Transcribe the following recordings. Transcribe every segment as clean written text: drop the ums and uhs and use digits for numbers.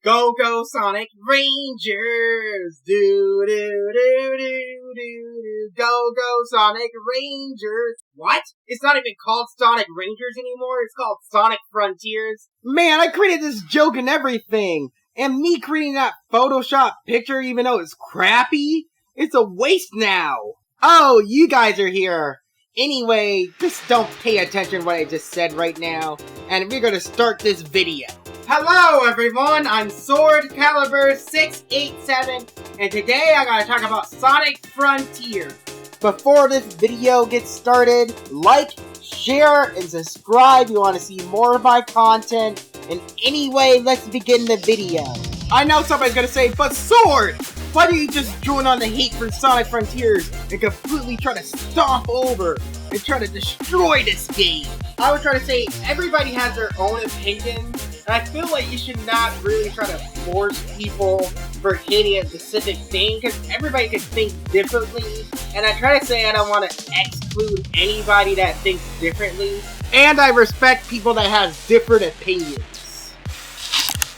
Go, go, Sonic Rangers! Do, do, do, do, do, do. Go, go, Sonic Rangers! What? It's not even called Sonic Rangers anymore, it's called Sonic Frontiers. Man, I created this joke and everything! And me creating that Photoshop picture, even though it's crappy, it's a waste now! Oh, you guys are here! Anyway, just don't pay attention to what I just said right now, and we're gonna start this video. Hello everyone, I'm Sword Caliber 687, and today I'm gonna talk about Sonic Frontiers. Before this video gets started, like, share, and subscribe if you want to see more of my content. And anyway, let's begin the video. I know somebody's gonna say, but Sword! Why do you just join on the hate for Sonic Frontiers and completely try to stomp over and try to destroy this game? I would try to say everybody has their own opinion, and I feel like you should not really try to force people for hating a specific thing, because everybody can think differently, and I try to say I don't want to exclude anybody that thinks differently. And I respect people that have different opinions.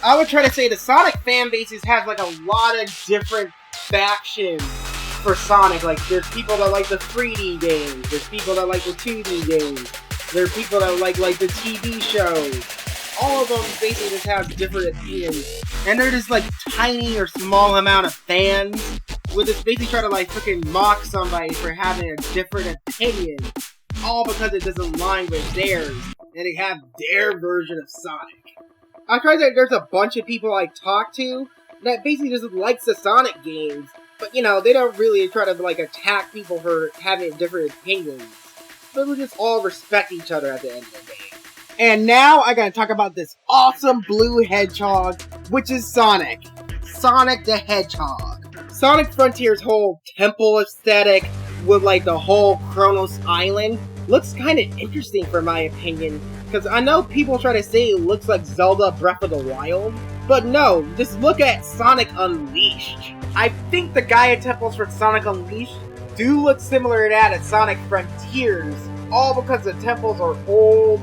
I would try to say the Sonic fan bases have like a lot of different factions for Sonic. Like, there's people that like the 3D games, there's people that like the 2D games, there are people that like the TV shows. All of them basically just have different opinions. And they're just like tiny or small amount of fans would just basically try to like freaking mock somebody for having a different opinion. All because it doesn't align with theirs. And they have their version of Sonic. I try to say there's a bunch of people I talk to that basically just likes the Sonic games. But you know, they don't really try to like attack people for having different opinions. But we just all respect each other at the end of the day. And now I gotta talk about this awesome blue hedgehog, which is Sonic. Sonic the Hedgehog. Sonic Frontiers' whole temple aesthetic with like the whole Kronos Island looks kind of interesting for my opinion. Because I know people try to say it looks like Zelda Breath of the Wild. But no, just look at Sonic Unleashed. I think the Gaia temples for Sonic Unleashed do look similar to that at Sonic Frontiers. All because the temples are old,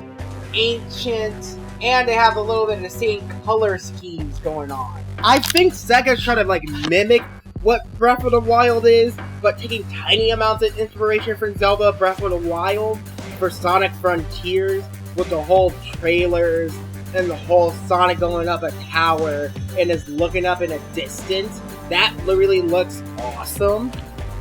ancient, and they have a little bit of the same color schemes going on. I think Sega's trying to like mimic what Breath of the Wild is, but taking tiny amounts of inspiration from Zelda Breath of the Wild for Sonic Frontiers, with the whole trailers and the whole Sonic going up a tower and is looking up in a distance. That really looks awesome.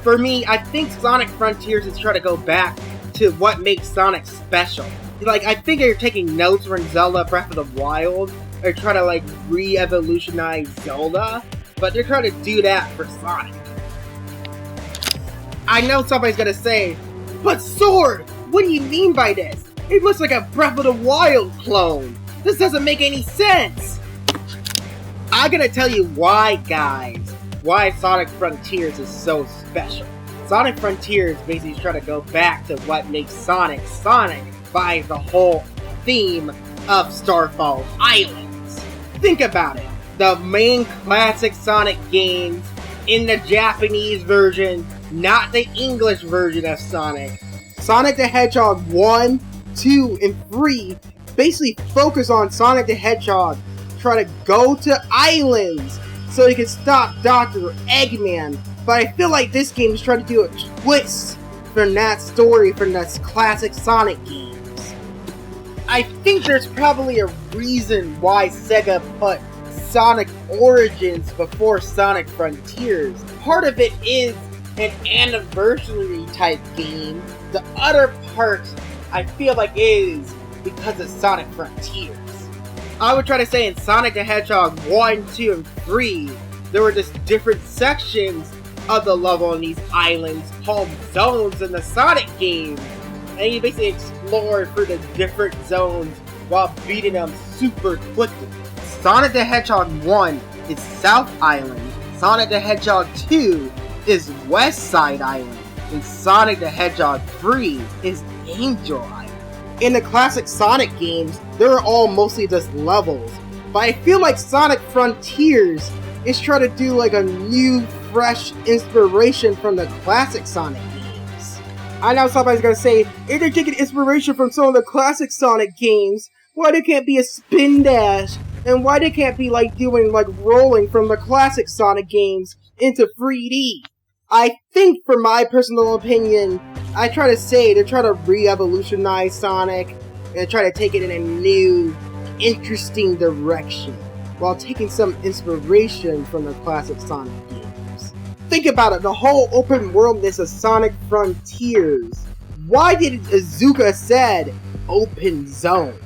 For me, I think Sonic Frontiers is trying to go back to what makes Sonic special. Like, I think they're taking notes from Zelda Breath of the Wild. They're trying to like re-evolutionize Zelda, but they're trying to do that for Sonic. I know somebody's gonna say, but Sword, what do you mean by this? It looks like a Breath of the Wild clone. This doesn't make any sense. I'm gonna tell you why, guys. Why Sonic Frontiers is so special. Sonic Frontiers basically is trying to go back to what makes Sonic Sonic by the whole theme of Starfall Islands. Think about it. The main classic Sonic games in the Japanese version, not the English version of Sonic. Sonic the Hedgehog 1, 2, and 3 basically focus on Sonic the Hedgehog trying to go to islands so he can stop Dr. Eggman. But I feel like this game is trying to do a twist from that story from the classic Sonic games. I think there's probably a reason why Sega put Sonic Origins before Sonic Frontiers. Part of it is an anniversary type game. The other part I feel like is because of Sonic Frontiers. I would try to say in Sonic the Hedgehog 1, 2, and 3, there were just different sections of the level on these islands called zones in the Sonic games. And you basically explore through the different zones while beating them super quickly. Sonic the Hedgehog 1 is South Island, Sonic the Hedgehog 2 is West Side Island, and Sonic the Hedgehog 3 is Angel Island. In the classic Sonic games, they're all mostly just levels, but I feel like Sonic Frontiers is trying to do like a new, fresh inspiration from the classic Sonic games. I know somebody's gonna say, if they're taking inspiration from some of the classic Sonic games, why there can't be a spin dash And why they can't be like doing like rolling from the classic Sonic games into 3D? I think, for my personal opinion, I try to say they're trying to re-evolutionize Sonic and try to take it in a new, interesting direction, while taking some inspiration from the classic Sonic games. Think about it, the whole open worldness of Sonic Frontiers. Why did Iizuka said open zone?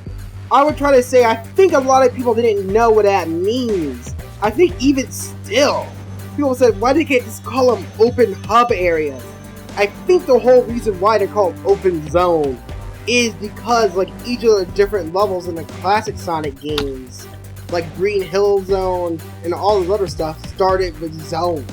I would try to say I think a lot of people didn't know what that means. I think even still, people said, why they can't just call them open hub areas? I think the whole reason why they're called open zone is because like each of the different levels in the classic Sonic games, like Green Hill Zone and all this other stuff, started with zones.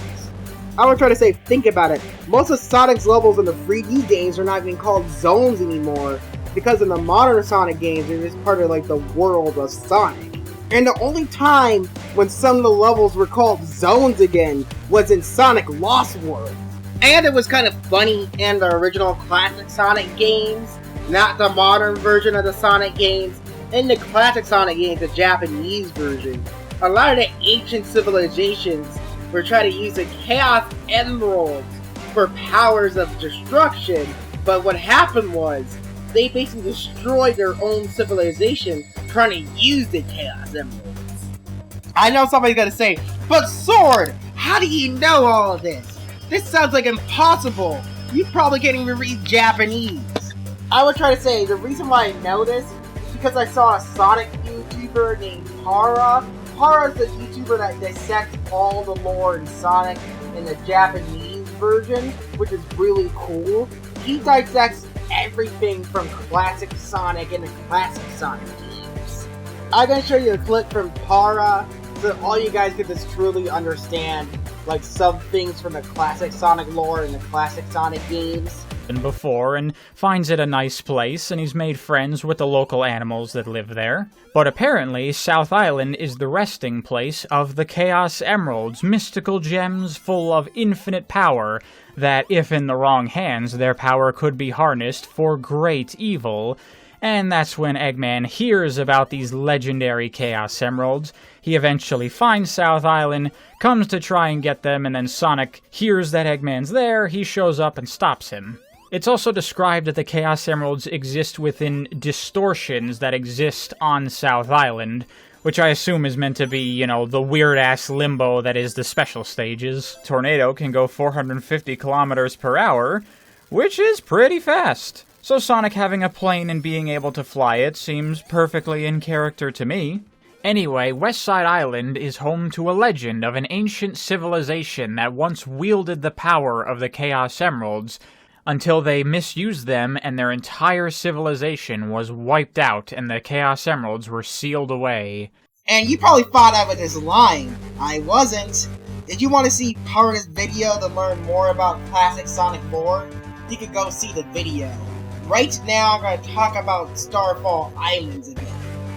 I would try to say, think about it. Most of Sonic's levels in the 3D games are not even called zones anymore, because in the modern Sonic games, they're just part of like the world of Sonic. And the only time when some of the levels were called zones again was in Sonic Lost World. And it was kind of funny in the original classic Sonic games, not the modern version of the Sonic games. In the classic Sonic games, the Japanese version, a lot of the ancient civilizations were trying to use the Chaos Emeralds for powers of destruction, but what happened was, they basically destroyed their own civilization trying to use the Chaos Emeralds. I know somebody's gonna say, but Sword, how do you know all of this? This sounds like impossible. You probably can't even read Japanese. I would try to say, the reason why I know this is because I saw a Sonic YouTuber named Para. Para is the YouTuber that dissects all the lore in Sonic in the Japanese version, which is really cool. He dissects everything from classic Sonic and the classic Sonic games. I'm gonna show you a clip from Para so that all you guys can just truly understand like some things from the classic Sonic lore and the classic Sonic games. Before and finds it a nice place, and he's made friends with the local animals that live there. But apparently, South Island is the resting place of the Chaos Emeralds, mystical gems full of infinite power that, if in the wrong hands, their power could be harnessed for great evil. And that's when Eggman hears about these legendary Chaos Emeralds. He eventually finds South Island, comes to try and get them, and then Sonic hears that Eggman's there, he shows up and stops him. It's also described that the Chaos Emeralds exist within distortions that exist on South Island, which I assume is meant to be, you know, the weird-ass limbo that is the special stages. Tornado can go 450 kilometers per hour, which is pretty fast. So Sonic having a plane and being able to fly it seems perfectly in character to me. Anyway, Westside Island is home to a legend of an ancient civilization that once wielded the power of the Chaos Emeralds, until they misused them and their entire civilization was wiped out and the Chaos Emeralds were sealed away. And you probably thought I was just lying. I wasn't. Did you want to see part of this video to learn more about classic Sonic lore? You could go see the video. Right now, I'm going to talk about Starfall Islands again.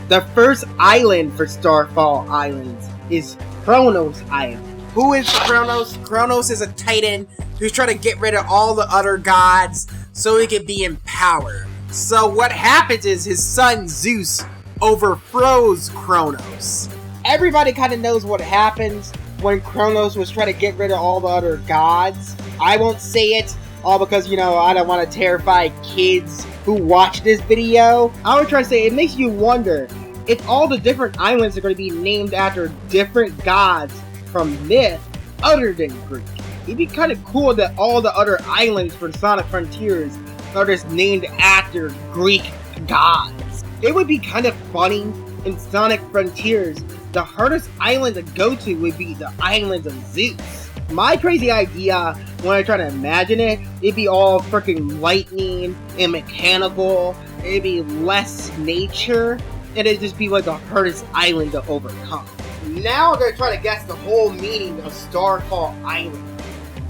The first island for Starfall Islands is Kronos Island. Who is Kronos? Kronos is a titan who's trying to get rid of all the other gods so he can be in power. So what happens is his son Zeus overthrows Kronos. Everybody kind of knows what happens when Kronos was trying to get rid of all the other gods. I won't say it, all because, you know, I don't want to terrify kids who watch this video. I would try to say, it makes you wonder if all the different islands are going to be named after different gods from myth other than Greek. It'd be kind of cool that all the other islands for Sonic Frontiers are just named after Greek gods. It would be kind of funny in Sonic Frontiers. The hardest island to go to would be the island of Zeus. My crazy idea, when I try to imagine it, it'd be all freaking lightning and mechanical. It'd be less nature, and it'd just be like the hardest island to overcome. Now I'm going to try to guess the whole meaning of Starfall Island.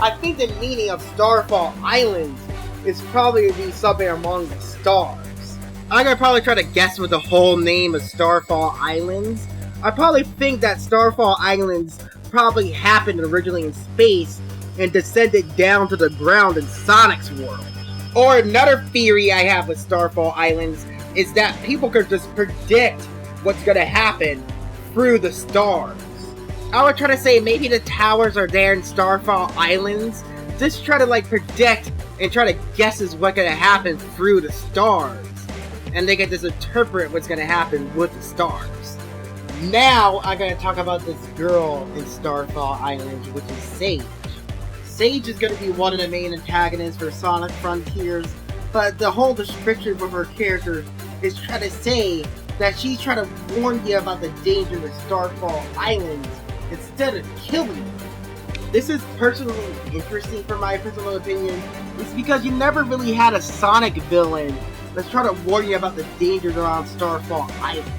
I think the meaning of Starfall Island is probably to be something among the stars. I'm going to probably try to guess what the whole name of Starfall Islands. I probably think that Starfall Islands probably happened originally in space and descended down to the ground in Sonic's world. Or another theory I have with Starfall Islands is that people could just predict what's going to happen through the stars. I would try to say maybe the towers are there in Starfall Islands, just try to like predict and try to guess is what's gonna happen through the stars. And they can just interpret what's gonna happen with the stars. Now I'm gonna talk about this girl in Starfall Islands, which is Sage. Sage is gonna be one of the main antagonists for Sonic Frontiers, but the whole description of her character is trying to say that she's trying to warn you about the danger of Starfall Islands instead of killing you. This is personally interesting for my personal opinion. It's because you never really had a Sonic villain that's trying to warn you about the dangers around Starfall Island.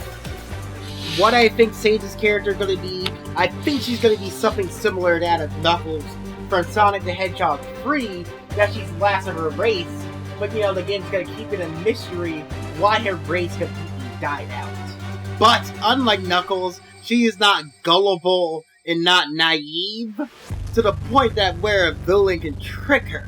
What I think Sage's character is going to be, I think she's going to be something similar to that of Knuckles from Sonic the Hedgehog 3, that she's last of her race, but you know, the game's going to keep it a mystery why her race completely died out. But unlike Knuckles, she is not gullible and not naive, to the point that where a villain can trick her.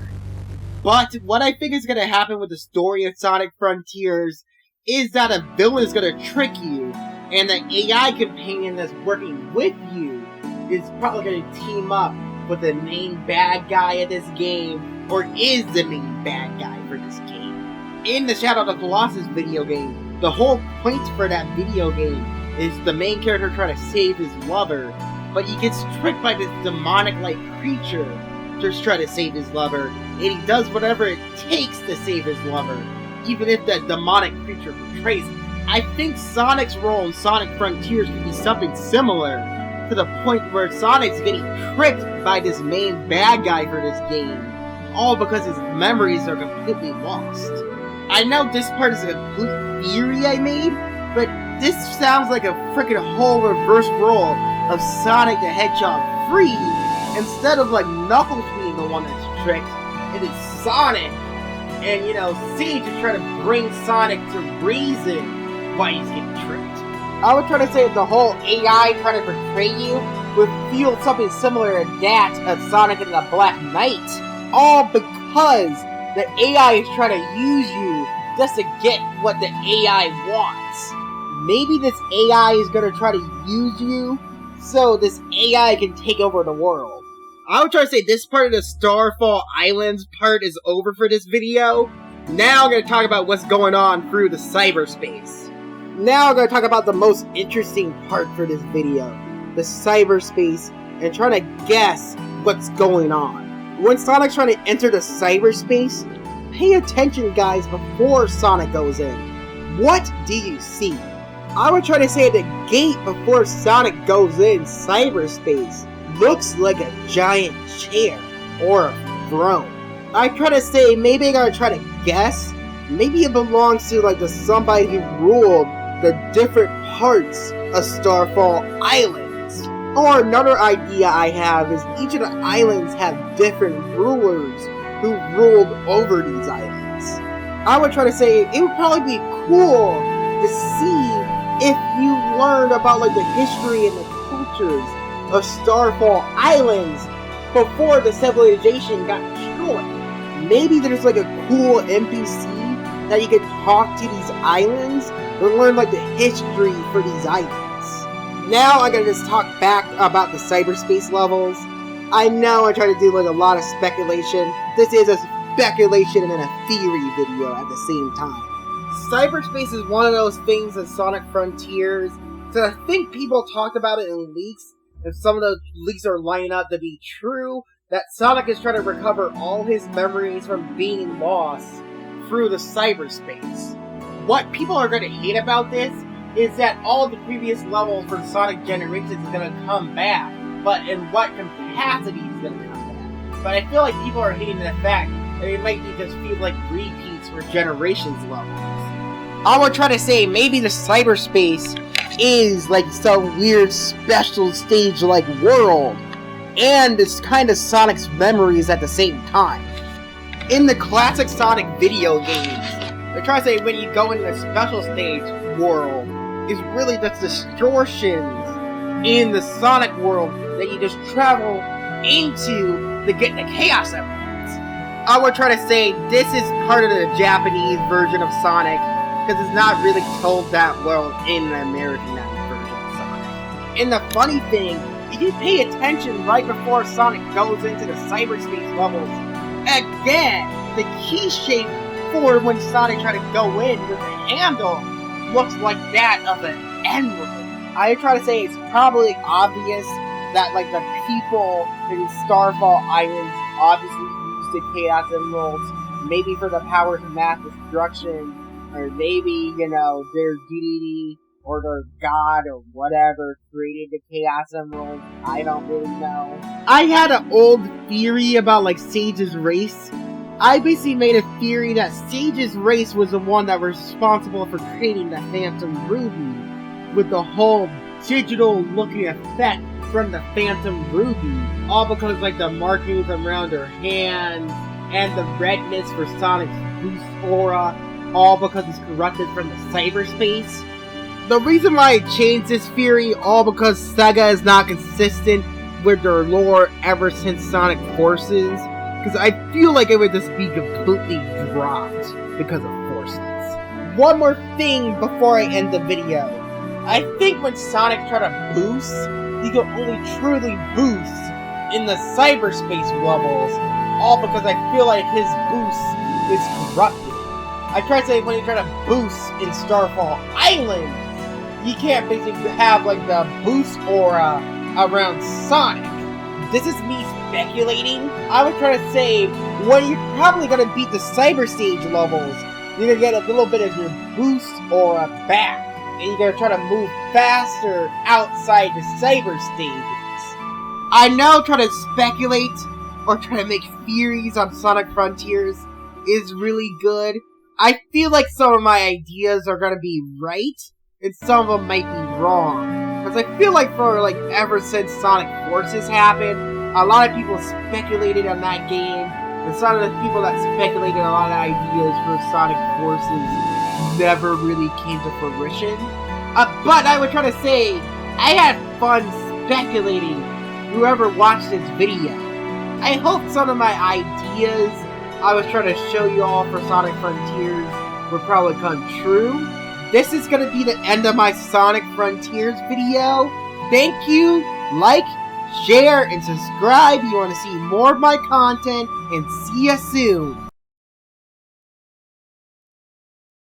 But what I think is going to happen with the story of Sonic Frontiers is that a villain is going to trick you, and the AI companion that's working with you is probably going to team up with the main bad guy of this game, or is the main bad guy for this game. In the Shadow of the Colossus video game, the whole point for that video game is the main character trying to save his lover, but he gets tricked by this demonic-like creature to try to save his lover, and he does whatever it takes to save his lover, even if that demonic creature betrays him. I think Sonic's role in Sonic Frontiers could be something similar, to the point where Sonic's getting tricked by this main bad guy for this game, all because his memories are completely lost. I know this part is a complete theory I made, but this sounds like a freaking whole reverse role of Sonic the Hedgehog 3, instead of like Knuckles being the one that's tricked, it is Sonic. And you know, Sage is trying to bring Sonic to reason why he's getting tricked. I would try to say the whole AI trying to portray you would feel something similar to that of Sonic and the Black Knight. All because the AI is trying to use you just to get what the AI wants. Maybe this AI is going to try to use you so this AI can take over the world. I would try to say this part of the Starfall Islands part is over for this video. Now I'm going to talk about what's going on through the cyberspace. Now I'm going to talk about the most interesting part for this video. The cyberspace and trying to guess what's going on. When Sonic's trying to enter the cyberspace, pay attention guys before Sonic goes in. What do you see? I would try to say the gate before Sonic goes in cyberspace looks like a giant chair or a throne. I try to say maybe I gotta try to guess. Maybe it belongs to like somebody who ruled the different parts of Starfall Islands. Or another idea I have is each of the islands have different rulers who ruled over these islands. I would try to say it would probably be cool to see if you learned about like the history and the cultures of Starfall Islands before the civilization got destroyed. Maybe there's like a cool NPC that you can talk to these islands and learn like the history for these islands. Now I'm gonna just talk back about the cyberspace levels. I know I try to do like a lot of speculation. This is a speculation and a theory video at the same time. Cyberspace is one of those things in Sonic Frontiers, so I think people talked about it in leaks, and some of the leaks are lining up to be true, that Sonic is trying to recover all his memories from being lost through the cyberspace. What people are going to hate about this is that all the previous levels for Sonic Generations is going to come back, but in what capacity is going to come back. But I feel like people are hating the fact that it might be just feel like repeats for Generations levels. I would try to say maybe the cyberspace is like some weird special stage-like world, and it's kind of Sonic's memories at the same time. In the classic Sonic video games, they try to say when you go into the special stage world, is really just distortions in the Sonic world that you just travel into to get the Chaos Emeralds. I would try to say this is part of the Japanese version of Sonic, because it's not really told that well in the Americanized version of Sonic. And the funny thing, if you pay attention right before Sonic goes into the cyberspace levels, again, the key shape for when Sonic tried to go in with the handle looks like that of an emerald. I try to say it's probably obvious that like the people in Starfall Islands obviously use the Chaos Emeralds, maybe for the powers of mass destruction, or maybe, you know, their deity or their god or whatever created the Chaos Emeralds. I don't really know. I had an old theory about like Sage's race. I basically made a theory that Sage's race was the one that was responsible for creating the Phantom Ruby, with the whole digital looking effect from the Phantom Ruby, all because like the markings around her hands and the redness for Sonic's boost aura, all because it's corrupted from the cyberspace. The reason why I changed this theory, all because Sega is not consistent with their lore ever since Sonic Forces, because I feel like it would just be completely dropped because of Forces. One more thing before I end the video. I think when Sonic tried to boost, he could only truly boost in the cyberspace levels, all because I feel like his boost is corrupted. I try to say when you try to boost in Starfall Island, you can't basically have like the boost aura around Sonic. This is me speculating. I would try to say when you're probably gonna beat the cyber stage levels, you're gonna get a little bit of your boost aura back. And you're gonna try to move faster outside the cyber stages. I know trying to speculate or try to make theories on Sonic Frontiers is really good. I feel like some of my ideas are gonna be right, and some of them might be wrong. Because I feel like for like ever since Sonic Forces happened, a lot of people speculated on that game, and some of the people that speculated a lot of ideas for Sonic Forces never really came to fruition. But I would try to say, I had fun speculating whoever watched this video. I hope some of my ideas I was trying to show you all for Sonic Frontiers will probably come true. This is going to be the end of my Sonic Frontiers video. Thank you, like, share, and subscribe if you want to see more of my content, and see you soon.